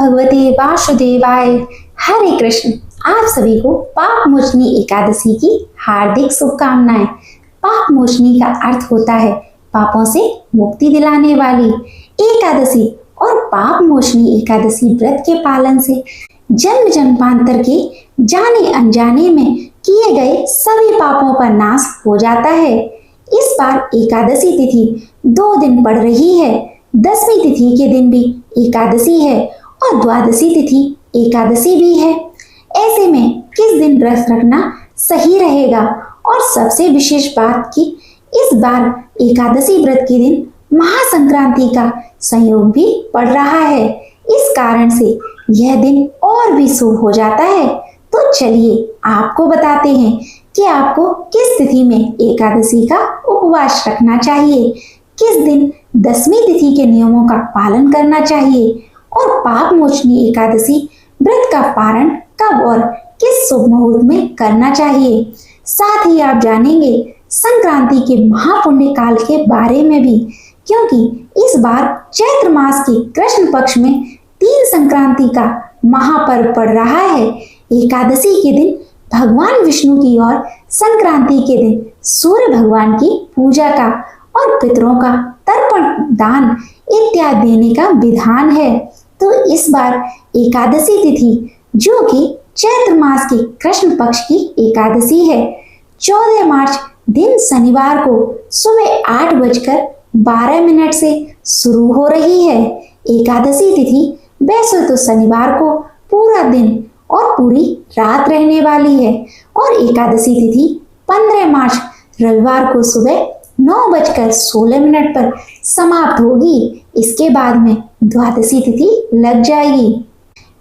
भगवते वासुदेवाय। हरे कृष्ण। आप सभी को पाप मोचनी एकादशी की हार्दिक शुभकामनाएं। पाप मोचनी का अर्थ होता है पापों से मुक्ति दिलाने वाली एकादशी। और पाप मोचनी एकादशी व्रत के पालन से जन्म जन्मांतर के जाने अनजाने में किए गए सभी पापों का नाश हो जाता है। इस बार एकादशी तिथि 2 दिन पड़ रही है। 10वीं तिथि के दिन भी एकादशी है और द्वादशी तिथि एकादशी भी है। ऐसे में किस दिन व्रत रखना सही रहेगा? और सबसे विशेष बात कि इस बार एकादशी व्रत के दिन महासंक्रांति का संयोग भी पड़ रहा है। इस कारण से यह दिन और भी शुभ हो जाता है। तो चलिए आपको बताते हैं कि आपको किस तिथि में एकादशी का उपवास रखना चाहिए, किस दिन 10वीं तिथि के नियमों का पालन करना चाहिए और पाप मोचनी एकादशी व्रत का पारण कब और किस शुभ मुहूर्त में करना चाहिए। साथ ही आप जानेंगे संक्रांति के महापुण्य काल के बारे में भी, क्योंकि इस बार चैत्र मास के कृष्ण पक्ष में 3 संक्रांति का महापर्व पड़ रहा है। एकादशी के दिन भगवान विष्णु की और संक्रांति के दिन सूर्य भगवान की पूजा का और पितरों का तर्पण दान इत्यादि देने का विधान है। तो इस बार एकादशी तिथि जो कि चैत्र मास के कृष्ण पक्ष की एकादशी है, 14 मार्च दिन शनिवार को सुबह 8:12 से शुरू हो रही है। एकादशी तिथि वैसे तो शनिवार को पूरा दिन और पूरी रात रहने वाली है और एकादशी तिथि 15 मार्च रविवार को सुबह 9:16 पर समाप्त होगी। इसके बाद में द्वादशी तिथि लग जाएगी।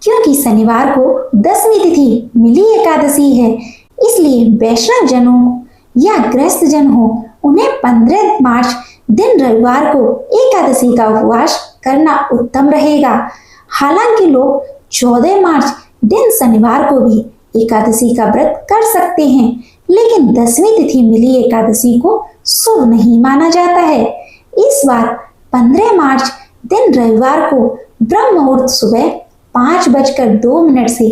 क्योंकि शनिवार को 10वीं तिथि मिली एकादशी है, इसलिए वैष्णव जनों या गृहस्थ जन हो उन्हें 15 मार्च दिन रविवार को एकादशी का उपवास करना उत्तम रहेगा। हालांकि लोग 14 मार्च दिन शनिवार को भी एकादशी का व्रत कर सकते हैं, लेकिन 10वीं तिथि मिली एकादशी को शुभ नहीं माना जाता है। इस बार 15 मार्च दिन रविवार को ब्रह्म मुहूर्त सुबह 5:02 से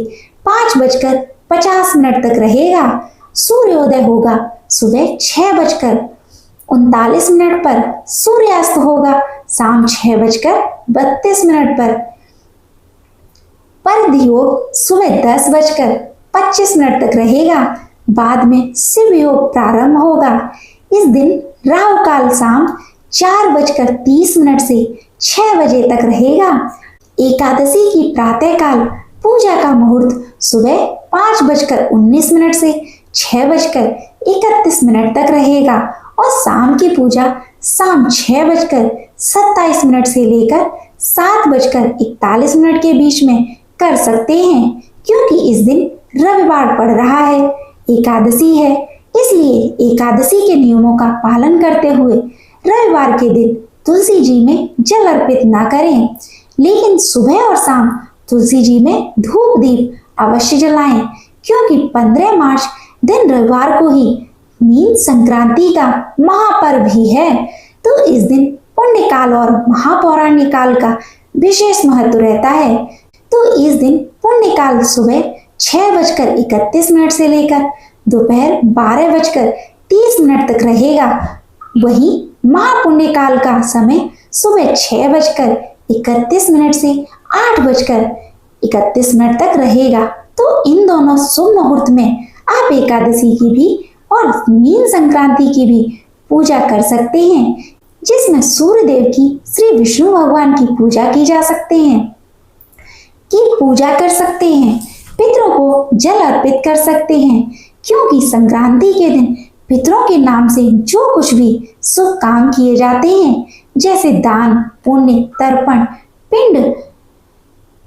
5:50 तक रहेगा। सूर्योदय होगा सुबह 6:39 पर। सूर्यास्त होगा शाम 6:32 पर। परध योग सुबह 10:25 तक रहेगा। बाद में शिव योग प्रारंभ होगा। इस दिन राहु काल शाम 4:30 से 6 बजे तक रहेगा। एकादशी की प्रातः काल पूजा का मुहूर्त सुबह 5:19 से 6:31 तक रहेगा और शाम की पूजा शाम 6:27 से लेकर 7:41 के बीच में कर सकते हैं। क्योंकि इस दिन रविवार पड़ रहा है, एकादशी है, इसलिए एकादशी के नियमों का पालन करते हुए रविवार के दिन तुलसी जी में जल अर्पित ना करें, लेकिन सुबह और शाम तुलसी जी में धूप दीप अवश्य जलाएं। क्योंकि 15 मार्च दिन रविवार को ही मीन संक्रांति का महापर्व भी है। तो इस दिन पुण्य काल और महापौराण्य काल का विशेष महत्व रहता है। तो इस दिन पुण्य काल सुबह 6:31 से लेकर दोपहर 12:30 तक रहेगा। वहीं महापुण्य काल का समय सुबह 6:31 से 8:31 तक रहेगा। तो इन दोनों शुभ मुहूर्त में आप एकादशी की भी और मीन संक्रांति की भी पूजा कर सकते हैं, जिसमें सूर्य देव की श्री विष्णु भगवान की पूजा की जा सकते हैं, कर सकते हैं, पितरों को जल अर्पित कर सकते हैं। क्योंकि संक्रांति के दिन पितरों के नाम से जो कुछ भी शुभ काम किए जाते हैं, जैसे दान पुण्य तर्पण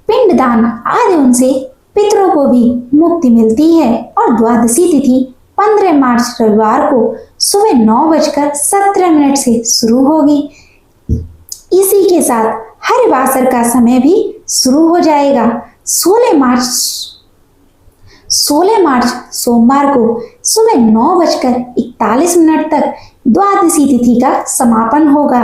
पिंडदान आदि, उनसे पितरों को भी मुक्ति मिलती है। और द्वादशी तिथि 15 मार्च रविवार को सुबह 9:17 से शुरू होगी। इसी के साथ हरिवासर का समय भी शुरू हो जाएगा। 16 मार्च सोमवार को सुबह 9:41 तक द्वादशी तिथि का समापन होगा।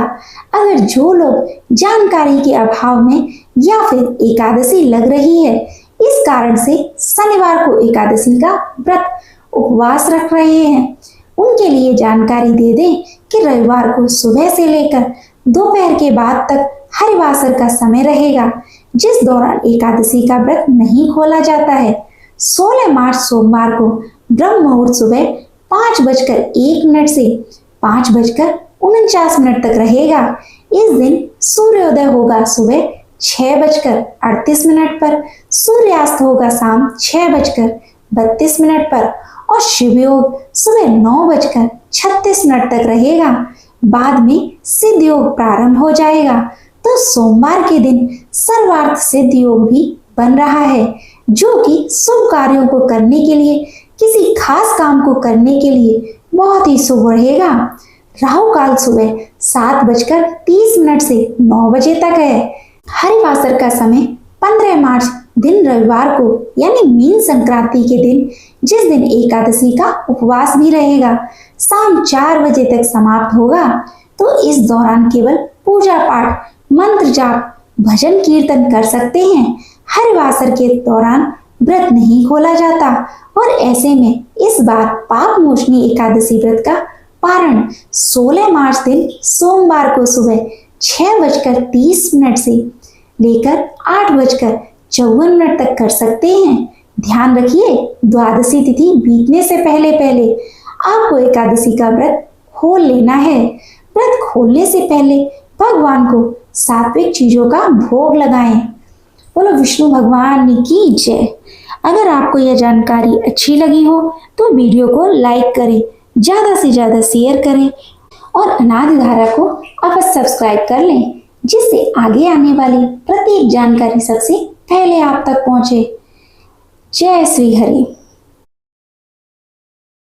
अगर जो लोग जानकारी के अभाव में या फिर एकादशी लग रही है, इस कारण से शनिवार को एकादशी का व्रत उपवास रख रहे हैं, उनके लिए जानकारी दे दें कि रविवार को सुबह से लेकर दोपहर के बाद तक हरिवासर का समय रहेगा, जिस दौरान एकादशी का व्रत नहीं खोला जाता है। 16 मार्च सोमवार को ब्रह्म मुहूर्त सुबह 5:01 से 5:49 तक रहेगा। इस दिन सूर्योदय होगा सुबह 6:38 पर, सूर्यास्त होगा शाम 6:32 पर और शिव योग सुबह 9:36 तक रहेगा। बाद में सिद्ध योग प्रारंभ हो जाएगा। तो सोमवार के दिन सर्वार्थ सिद्ध योग भी बन रहा है, जो कि शुभ कार्यों को करने के लिए, किसी खास काम को करने के लिए बहुत ही शुभ रहेगा। राहु काल सुबह 7:30 से 9 बजे तक है। हरिवासर का समय 15 मार्च दिन रविवार को यानी मीन संक्रांति के दिन, जिस दिन एकादशी का उपवास भी रहेगा, शाम 4 बजे तक समाप्त होगा। तो इस दौरान केवल पूजा पाठ, मंत्र जाप, भजन कीर्तन कर सकते हैं। हरिवासर के दौरान व्रत नहीं खोला जाता और ऐसे में इस बार पाप मोचनी एकादशी व्रत का पारण 16 मार्च दिन सोमवार को सुबह 6:30 से लेकर 8:54 तक कर सकते हैं। ध्यान रखिए, द्वादशी तिथि बीतने से पहले पहले आपको एकादशी का व्रत खोल लेना है। व्रत खोलने से पहले भगवान को सात्विक चीजों का भोग लगाएं। बोलो विष्णु भगवान की जय। अगर आपको यह जानकारी अच्छी लगी हो तो वीडियो को लाइक करें, ज़्यादा से ज़्यादा शेयर करें और अनादि धारा को अवश्य सब्सक्राइब कर लें, जिससे आगे आने वाली प्रत्येक जानकारी सबसे पहले आप तक पहुंचे। जय श्री हरि।